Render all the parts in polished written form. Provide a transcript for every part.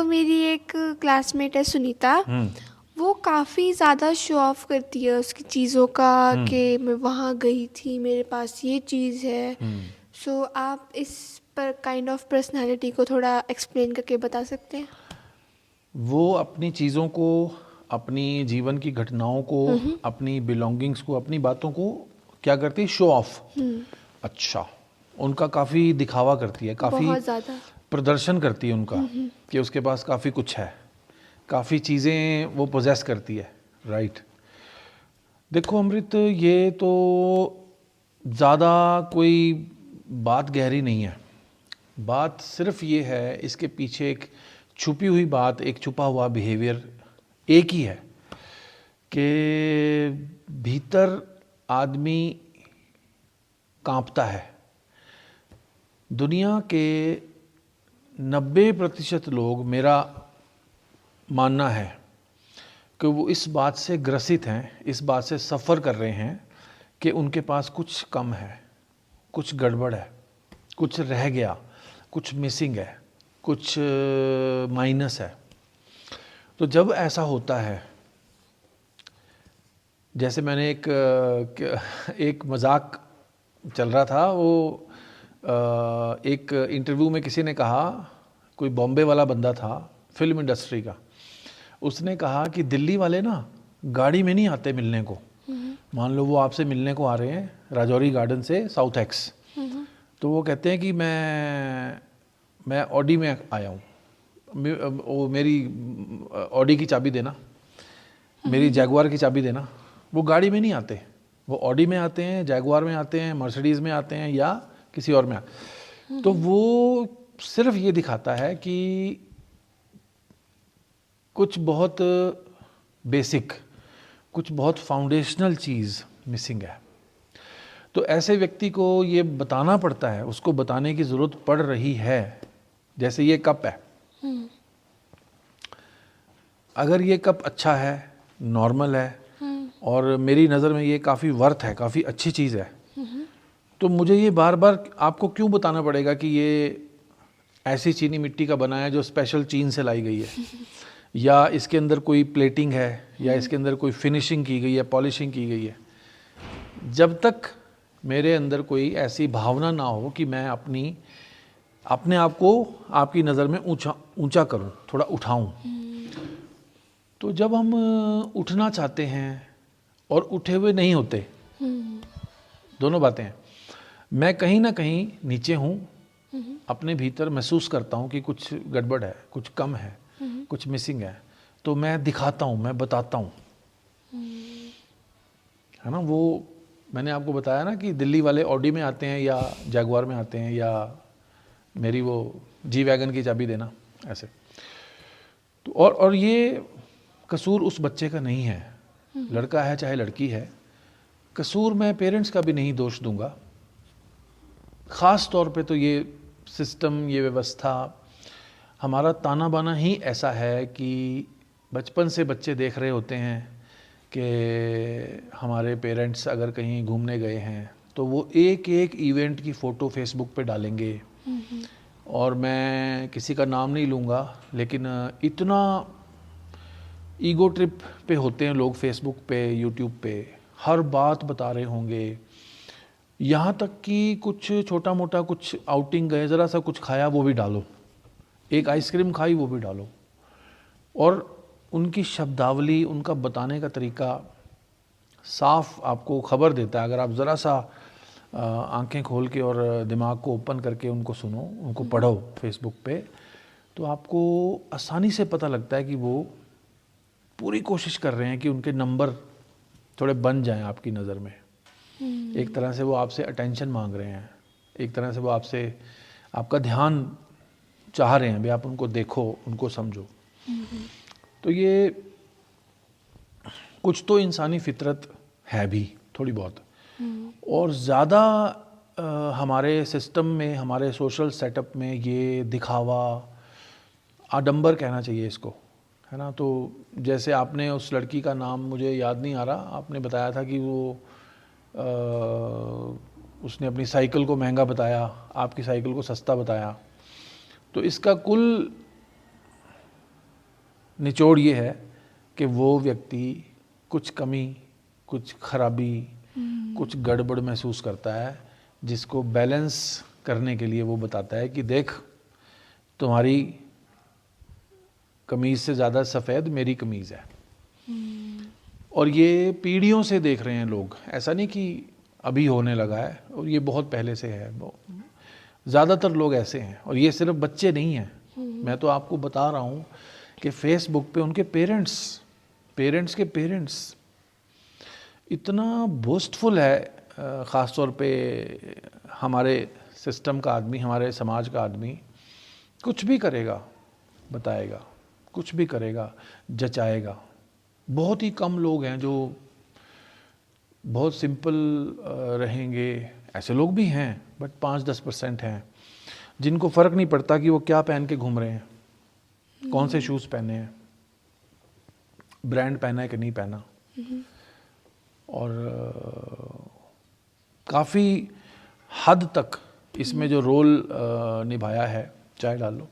मेरी एक क्लासमेट है सुनीता। वो काफ़ी ज़्यादा शो ऑफ करती है उसकी चीज़ों का कि मैं वहाँ गई थी, मेरे पास ये चीज़ है। आप इस पर काइंड ऑफ पर्सनालिटी को थोड़ा एक्सप्लेन करके बता सकते हैं? वो अपनी चीज़ों को, अपनी जीवन की घटनाओं को, अपनी बिलोंगिंग्स को, अपनी बातों को क्या करती है? Show off. अच्छा, उनका काफ़ी दिखावा करती है, काफ़ी बहुत ज़्यादा। प्रदर्शन करती है उनका कि उसके पास काफ़ी कुछ है, काफ़ी चीज़ें वो पोजेस करती है। राइट। देखो अमृत, ये तो ज़्यादा कोई बात गहरी नहीं है। बात सिर्फ ये है, इसके पीछे एक छुपी हुई बात, एक छुपा हुआ बिहेवियर एक ही है कि भीतर आदमी कांपता है। दुनिया के 90% लोग, मेरा मानना है कि वो इस बात से ग्रसित हैं, इस बात से सफ़र कर रहे हैं कि उनके पास कुछ कम है, कुछ गड़बड़ है, कुछ रह गया, कुछ मिसिंग है, कुछ माइनस है। तो जब ऐसा होता है, जैसे मैंने एक मजाक चल रहा था, वो एक इंटरव्यू में किसी ने कहा, कोई बॉम्बे वाला बंदा था फिल्म इंडस्ट्री का, उसने कहा कि दिल्ली वाले ना गाड़ी में नहीं आते मिलने को। मान लो वो आपसे मिलने को आ रहे हैं राजौरी गार्डन से साउथ एक्स, तो वो कहते हैं कि मैं ऑडी में आया हूँ, वो मेरी ऑडी की चाबी देना, मेरी जैगुआर की चाबी देना। वो गाड़ी में नहीं आते, वो ऑडी में आते हैं, जैगुआर में आते हैं, मर्सिडीज़ में आते हैं या किसी और में तो वो सिर्फ ये दिखाता है कि कुछ बहुत बेसिक, कुछ बहुत फाउंडेशनल चीज़ मिसिंग है। तो ऐसे व्यक्ति को ये बताना पड़ता है, उसको बताने की ज़रूरत पड़ रही है। जैसे ये कप है, अगर ये कप अच्छा है, नॉर्मल है, और मेरी नज़र में ये काफ़ी वर्थ है, काफ़ी अच्छी चीज़ है, तो मुझे ये बार बार आपको क्यों बताना पड़ेगा कि ये ऐसी चीनी मिट्टी का बना है जो स्पेशल चीन से लाई गई है, या इसके अंदर कोई प्लेटिंग है, या इसके अंदर कोई फिनिशिंग की गई है, पॉलिशिंग की गई है। जब तक मेरे अंदर कोई ऐसी भावना ना हो कि मैं अपने आप को आपकी नज़र में ऊंचा करूं, थोड़ा उठाऊं, तो जब हम उठना चाहते हैं और उठे हुए नहीं होते, दोनों बातें हैं। मैं कहीं ना कहीं नीचे हूँ, अपने भीतर महसूस करता हूँ कि कुछ गड़बड़ है, कुछ कम है, कुछ मिसिंग है, तो मैं दिखाता हूँ, मैं बताता हूँ, है ना। वो मैंने आपको बताया ना कि दिल्ली वाले ऑडी में आते हैं या जैगुआर में आते हैं, या मेरी वो जी वैगन की चाबी देना, ऐसे। तो और ये कसूर उस बच्चे का नहीं है, लड़का है चाहे लड़की है, कसूर मैं पेरेंट्स का भी नहीं दोष दूंगा। ख़ास तौर पे तो ये सिस्टम, ये व्यवस्था, हमारा ताना बाना ही ऐसा है कि बचपन से बच्चे देख रहे होते हैं कि हमारे पेरेंट्स अगर कहीं घूमने गए हैं तो वो एक एक इवेंट की फ़ोटो फेसबुक पे डालेंगे। और मैं किसी का नाम नहीं लूँगा, लेकिन इतना ईगो ट्रिप पे होते हैं लोग, फेसबुक पे, यूट्यूब पे हर बात बता रहे होंगे। यहाँ तक कि कुछ छोटा मोटा, कुछ आउटिंग गए, ज़रा सा कुछ खाया वो भी डालो, एक आइसक्रीम खाई वो भी डालो। और उनकी शब्दावली, उनका बताने का तरीका साफ आपको खबर देता है। अगर आप ज़रा सा आंखें खोल के और दिमाग को ओपन करके उनको सुनो, उनको पढ़ो फेसबुक पे, तो आपको आसानी से पता लगता है कि वो पूरी कोशिश कर रहे हैं कि उनके नंबर थोड़े बन जाएं आपकी नज़र में। एक तरह से वो आपसे अटेंशन मांग रहे हैं, एक तरह से वो आपसे आपका ध्यान चाह रहे हैं, भी आप उनको देखो, उनको समझो। तो ये कुछ तो इंसानी फितरत है भी थोड़ी बहुत, और ज़्यादा हमारे सिस्टम में, हमारे सोशल सेटअप में ये दिखावा, आडंबर कहना चाहिए इसको, है ना। तो जैसे आपने उस लड़की का नाम मुझे याद नहीं आ रहा, आपने बताया था कि वो उसने अपनी साइकिल को महंगा बताया, आपकी साइकिल को सस्ता बताया। तो इसका कुल निचोड़ ये है कि वो व्यक्ति कुछ कमी, कुछ खराबी, कुछ गड़बड़ महसूस करता है, जिसको बैलेंस करने के लिए वो बताता है कि देख, तुम्हारी कमीज़ से ज़्यादा सफ़ेद मेरी कमीज़ है। और ये पीढ़ियों से देख रहे हैं लोग, ऐसा नहीं कि अभी होने लगा है, और ये बहुत पहले से है। ज़्यादातर लोग ऐसे हैं, और ये सिर्फ बच्चे नहीं हैं। मैं तो आपको बता रहा हूँ कि फेसबुक पे उनके पेरेंट्स के पेरेंट्स इतना बोस्टफुल है, ख़ास तौर पे हमारे सिस्टम का आदमी, हमारे समाज का आदमी कुछ भी करेगा, बताएगा, कुछ भी करेगा, जचाएगा। बहुत ही कम लोग हैं जो बहुत सिंपल रहेंगे, ऐसे लोग भी हैं, बट 5-10% हैं जिनको फ़र्क नहीं पड़ता कि वो क्या पहन के घूम रहे हैं, कौन से शूज़ पहने हैं, ब्रांड पहना है कि नहीं पहना। और काफ़ी हद तक इसमें जो रोल निभाया है, चाय डाल लो,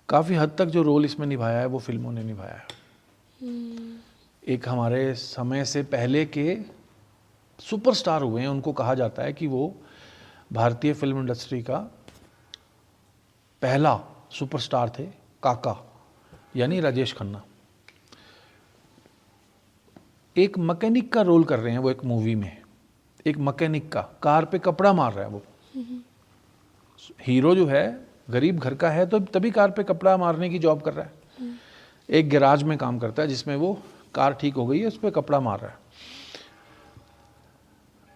काफ़ी हद तक जो रोल इसमें निभाया है वो फिल्मों ने निभाया है। एक हमारे समय से पहले के सुपरस्टार हुए हैं, उनको कहा जाता है कि वो भारतीय फिल्म इंडस्ट्री का पहला सुपरस्टार थे, काका, यानी राजेश खन्ना। एक मैकेनिक का रोल कर रहे हैं वो एक मूवी में, एक मैकेनिक का, कार पे कपड़ा मार रहा है वो। हीरो जो है गरीब घर का है, तो तभी कार पे कपड़ा मारने की जॉब कर रहा है। एक गैराज में काम करता है जिसमें वो कार ठीक हो गई है, उस पर कपड़ा मार रहा है।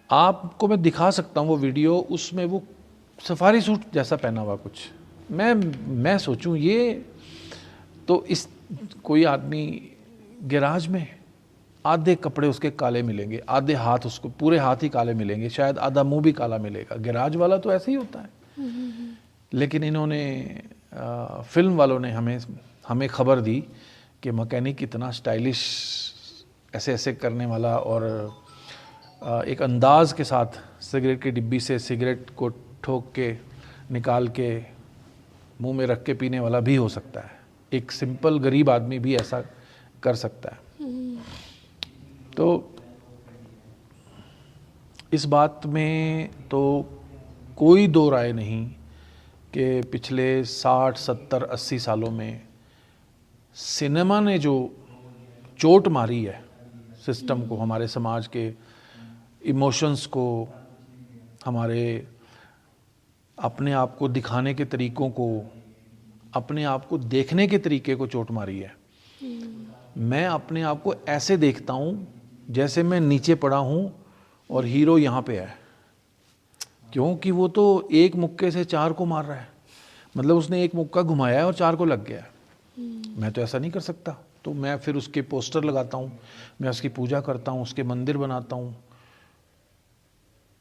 आपको मैं दिखा सकता हूँ वो वीडियो, उसमें वो सफारी सूट जैसा पहना हुआ कुछ। मैं सोचूं ये तो इस कोई आदमी गैराज में, आधे कपड़े उसके काले मिलेंगे, आधे हाथ, उसको पूरे हाथ ही काले मिलेंगे, शायद आधा मुंह भी काला मिलेगा। गैराज वाला तो ऐसे ही होता है। लेकिन इन्होंने फिल्म वालों ने हमें खबर दी कि मैकेनिक इतना स्टाइलिश, ऐसे ऐसे करने वाला, और एक अंदाज के साथ सिगरेट की डिब्बी से सिगरेट को ठोक के निकाल के मुंह में रख के पीने वाला भी हो सकता है। एक सिंपल गरीब आदमी भी ऐसा कर सकता है। तो इस बात में तो कोई दो राय नहीं कि पिछले 60, 70, 80 सालों में सिनेमा ने जो चोट मारी है सिस्टम को, हमारे समाज के इमोशंस को, हमारे अपने आप को दिखाने के तरीक़ों को, अपने आप को देखने के तरीके को चोट मारी है। मैं अपने आप को ऐसे देखता हूँ जैसे मैं नीचे पड़ा हूँ और हीरो यहाँ पे है, क्योंकि वो तो एक मुक्के से 4 को मार रहा है। मतलब उसने एक मुक्का घुमाया है और 4 को लग गया है। मैं तो ऐसा नहीं कर सकता, तो मैं फिर उसके पोस्टर लगाता हूँ, मैं उसकी पूजा करता हूँ, उसके मंदिर बनाता हूँ।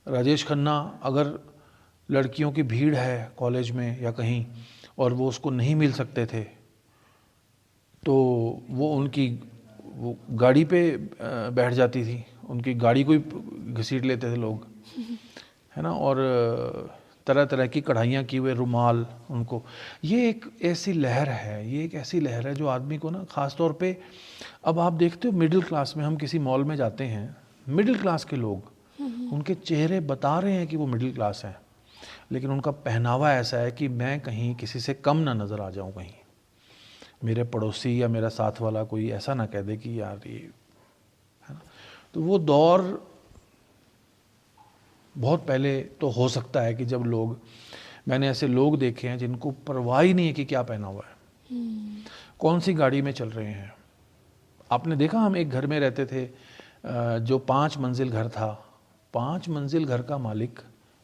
राजेश खन्ना, अगर लड़कियों की भीड़ है कॉलेज में या कहीं और वो उसको नहीं मिल सकते थे, तो वो गाड़ी पे बैठ जाती थी, उनकी गाड़ी को ही घसीट लेते थे लोग, है ना। और तरह तरह की कढ़ाइयाँ की हुए रुमाल उनको। ये एक ऐसी लहर है, जो आदमी को ना, ख़ास तौर पे अब आप देखते हो मिडिल क्लास में, हम किसी मॉल में जाते हैं, मिडिल क्लास के लोग, उनके चेहरे बता रहे हैं कि वो मिडिल क्लास हैं, लेकिन उनका पहनावा ऐसा है कि मैं कहीं किसी से कम ना नज़र आ जाऊं, कहीं मेरे पड़ोसी या मेरा साथ वाला कोई ऐसा ना कह दे कि यार ये, है ना। तो वो दौर बहुत पहले तो हो सकता है कि जब मैंने ऐसे लोग देखे हैं जिनको परवाह ही नहीं है कि क्या पहना हुआ है, कौन सी गाड़ी में चल रहे हैं। आपने देखा, हम एक घर में रहते थे जो 5 मंजिल घर था। 5 मंजिल घर का मालिक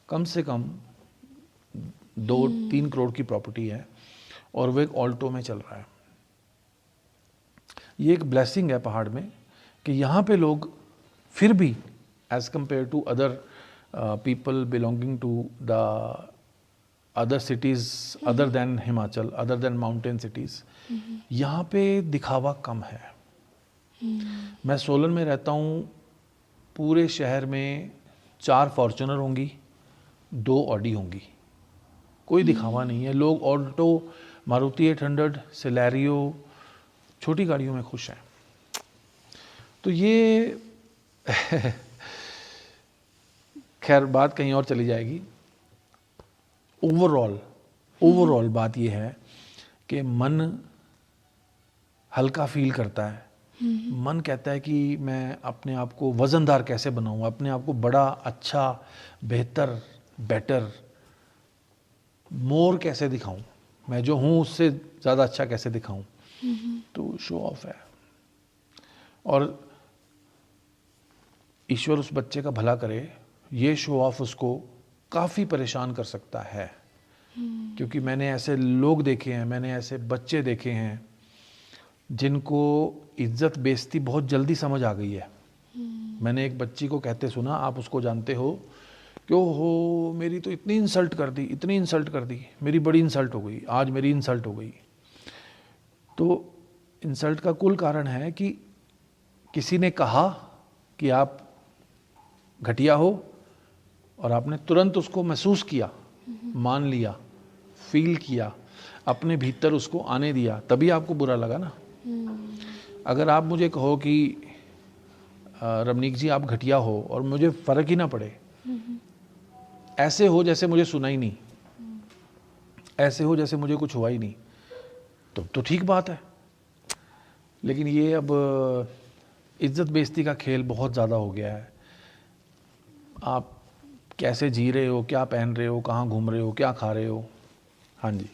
कम से कम 2-3 करोड़ की प्रॉपर्टी है और वो एक ऑल्टो में चल रहा है। ये एक ब्लेसिंग है पहाड़ में कि यहाँ पे लोग फिर भी as compare to other people belonging to the other cities other than Himachal, other than mountain cities, यहाँ पे दिखावा कम है। मैं सोलन में रहता हूँ, पूरे शहर में 4 फॉर्च्यूनर होंगी, 2 ऑडी होंगी, कोई दिखावा नहीं है। लोग ऑल्टो, मारुति 800, सिलेरियो, छोटी गाड़ियों में खुश हैं। तो ये खैर बात कहीं और चली जाएगी। ओवरऑल बात ये है कि मन हल्का फील करता है। मन कहता है कि मैं अपने आप को वज़नदार कैसे बनाऊं, अपने आप को बड़ा, अच्छा, बेहतर, बेटर, मोर कैसे दिखाऊं, मैं जो हूं उससे ज़्यादा अच्छा कैसे दिखाऊं। तो शो ऑफ है। और ईश्वर उस बच्चे का भला करे, ये शो ऑफ उसको काफ़ी परेशान कर सकता है। क्योंकि मैंने ऐसे लोग देखे हैं, मैंने ऐसे बच्चे देखे हैं जिनको इज्जत बेइज्जती बहुत जल्दी समझ आ गई है। मैंने एक बच्ची को कहते सुना, आप उसको जानते हो, कि ओहो मेरी तो इतनी इंसल्ट कर दी, इतनी इंसल्ट कर दी, मेरी बड़ी इंसल्ट हो गई, आज मेरी इंसल्ट हो गई। तो इंसल्ट का कुल कारण है कि किसी ने कहा कि आप घटिया हो और आपने तुरंत उसको महसूस किया, मान लिया, फील किया, अपने भीतर उसको आने दिया, तभी आपको बुरा लगा ना। अगर आप मुझे कहो कि रमनीक जी आप घटिया हो और मुझे फ़र्क ही ना पड़े, ऐसे हो जैसे मुझे सुना ही नहीं, ऐसे हो जैसे मुझे कुछ हुआ ही नहीं, तो ठीक बात है। लेकिन ये अब इज्जत बेइज्जती का खेल बहुत ज़्यादा हो गया है। आप कैसे जी रहे हो, क्या पहन रहे हो, कहाँ घूम रहे हो, क्या खा रहे हो। हाँ जी।